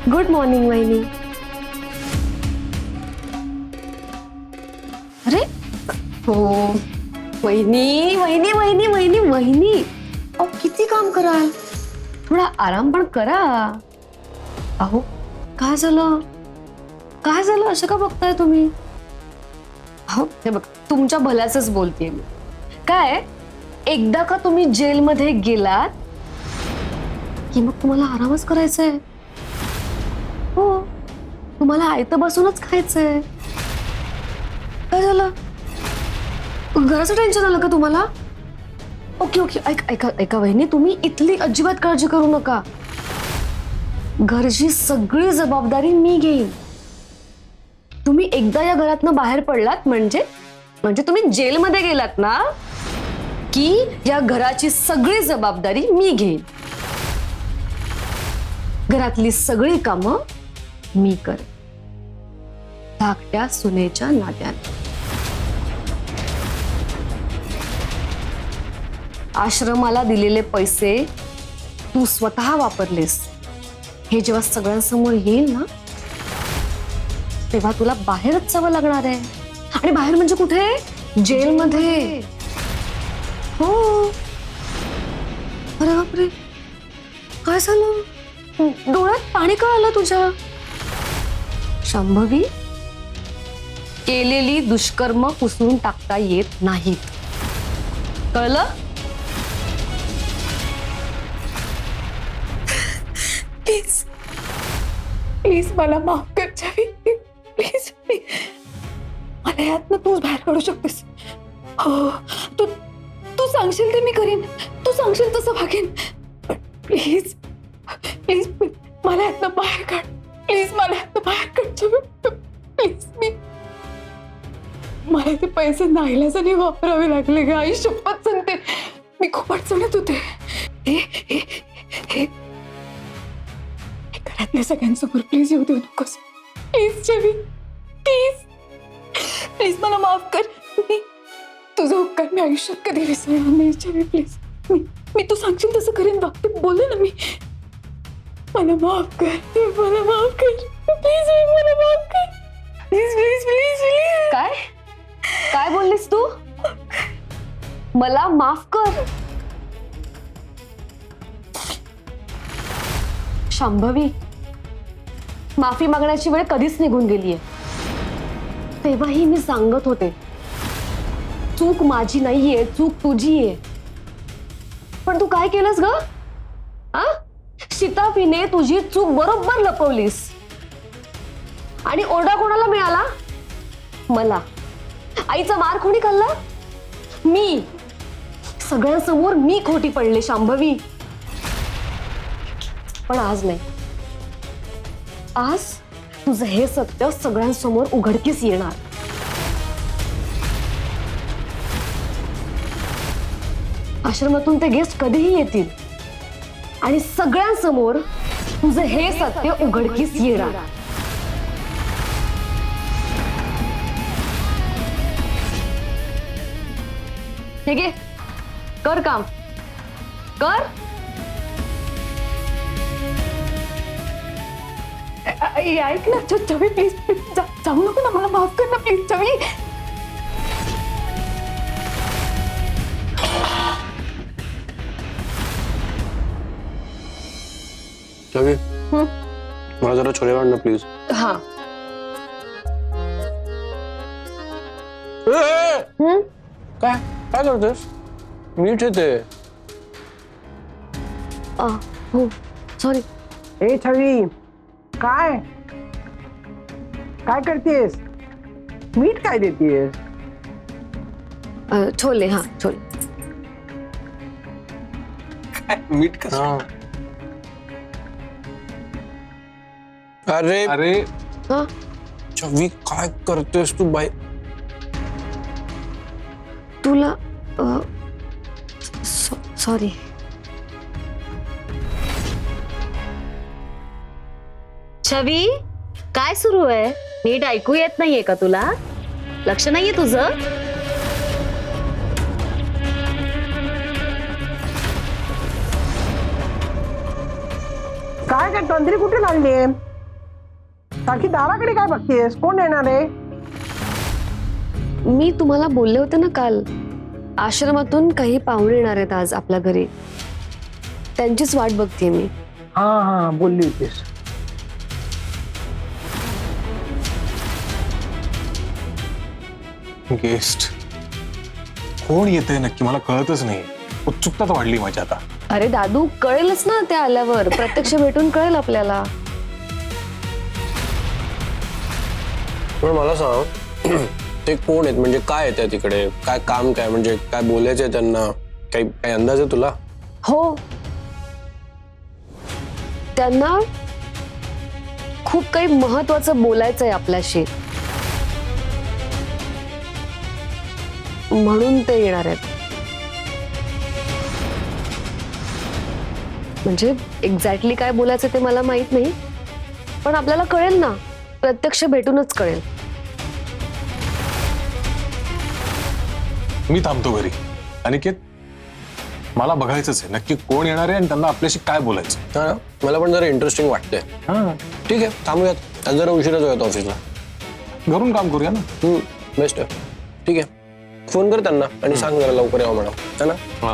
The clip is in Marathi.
गुड मॉर्निंग वहिनी. अरे हो वहिनी वहिनी वहिनी वहिनी वहिनी, अहो किती काम कराल, थोडा आराम पण करा. अहो काय झालं, काय झालं, असं का बघताय तुम्ही? अहो हे बघ, तुमच्या भल्याचंच बोलतेय मी. काय एकदा का तुम्ही जेलमध्ये गेलात की मग तुम्हाला आरामच करायचा आहे. हो, तुम्हाला आयतं बसूनच खायचंय. काय झालं, घराचं टेन्शन आलं का तुम्हाला? ओके ओके, ऐका ऐका वहिनी, तुम्ही इथली अजिबात काळजी करू नका. घरची सगळी जबाबदारी मी घेईन. तुम्ही एकदा या घरातनं बाहेर पडलात म्हणजे तुम्ही जेलमध्ये गेलात ना की या घराची सगळी जबाबदारी मी घेईन. घरातली सगळी कामं मी कर, धाकट्या सुनेच्या नात्याने. आश्रमाला दिलेले पैसे तू स्वतः वापरलेस हे जेव्हा सगळ्यांसमोर येईल ना तेव्हा तुला बाहेरच जावं लागणार आहे. आणि बाहेर म्हणजे कुठे? जेलमध्ये. हो. अरे बापरे, काय झालं, डोळ्यात पाणी का आलं तुझ्या? शांभवी, केलेली दुष्कर्म पुसून टाकता येत नाहीत, कळलं? प्लीज प्लीज मला माफ कर जावी, प्लीज. मला यातनं तूच बाहेर काढू शकतेस. हो, तू तू सांगशील ते मी करीन, तू सांगशील तसं वागेन. प्लीज प्लीज मला यातनं बाहेर काढ, प्लीज मला यातनं बाहेर काढ जावी, प्लीज. मला ते पैसे नाईलाजाने वापरावे लागले ग, आई शपथ सांगते. मी खूप अडचणीत होते. हे घरातल्या सगळ्यांसमोर प्लीज येऊ देऊ नकोस. प्लीज जेवी, प्लीज प्लीज मला माफ कर. मी तुझा उपकार मी आयुष्यात कधी विसरणार नाही जेवी, प्लीज. मी तू सांगशील तसं करेन, वागते बोलले ना मी. मला माफ कर, मला माफ कर प्लीज, मला माफ कर प्लीज प्लीज प्लीज प्लीज. काय काय बोललीस तू? मला माफ कर? शांभवी, माफी मागण्याची वेळ कधीच निघून गेलीये. तेव्हाही मी सांगत होते चूक माझी नाहीये, चूक तुझी आहे. पण तू काय केलंस ग? शिताफीने तुझी चूक बरोबर लपवलीस. आणि ओरडा कोणाला मिळाला? मला. आईचा मार कोणी खाल्ला? मी. सगळ्यांसमोर मी खोटी पडले शांभवी. पण आज नाही, आज तुझं हे सत्य सगळ्यांसमोर उघडकीस येणार. आश्रमातून ते गेस्ट कधीही येतील आणि सगळ्यांसमोर तुझं हे सत्य उघडकीस येणार. ठीक आहे, कर काम कर. ऐक ना चवी, प्लीज जाऊ नको ना, मला माफ कर ना प्लीज चवी. चवी, मला जरा छोले वाढ ना प्लीज. हा. काय काय करतेस? मीठ येते. हो सॉरी. ए छवी, काय काय करतेस? मीठ काय देतेस? छोले. हा छोले. मीठ कसं? अरे अरे हा? छवी, काय करतेस तू बाई? तुला सॉरी. छवी, काय सुरू आहे? नीट ऐकू येत नाहीये का तुला? लक्ष नाहीये तुझं? काय काय तंद्री कुठे लागलीये? सारखी दाराकडे काय बघतेस? कोण येणार आहे? मी तुम्हाला बोलले होते ना काल, आश्रमातून काही पाहुणे येणार आहेत आज आपल्या घरी. त्यांचीच वाट बघतेय मी. हा हा बोलली होतीस. गेस्ट कोण येतंय नक्की मला कळतच नाही. उत्सुकताच वाढली माझी आता. अरे दादू, कळेलच ना ते आल्यावर. प्रत्यक्ष भेटून कळेल आपल्याला. पण मला सांग ते कोण आहेत, म्हणजे काय येत तिकडे, काय काम, काय म्हणजे काय बोलायचंय त्यांना, काही अंदाज आहे तुला? हो, त्यांना खूप काही महत्वाचं बोलायचंय आपल्याशी, म्हणून ते येणार आहेत. म्हणजे एक्झॅक्टली काय बोलायचं ते मला माहित नाही, पण आपल्याला कळेल ना, प्रत्यक्ष भेटूनच कळेल. मी थांबतो घरी. अनिकेत, मला बघायचंच आहे नक्की कोण येणार आहे आणि त्यांना आपल्याशी काय बोलायचं. हा, मला पण जरा इंटरेस्टिंग वाटतंय. हा ठीक आहे, थांबूयात. आज जरा उशिराच होत ऑफिसला. घरून काम करूया ना. बेस्ट आहे. ठीक आहे, फोन कर त्यांना आणि सांग जरा लवकर यावं म्हणा, है ना.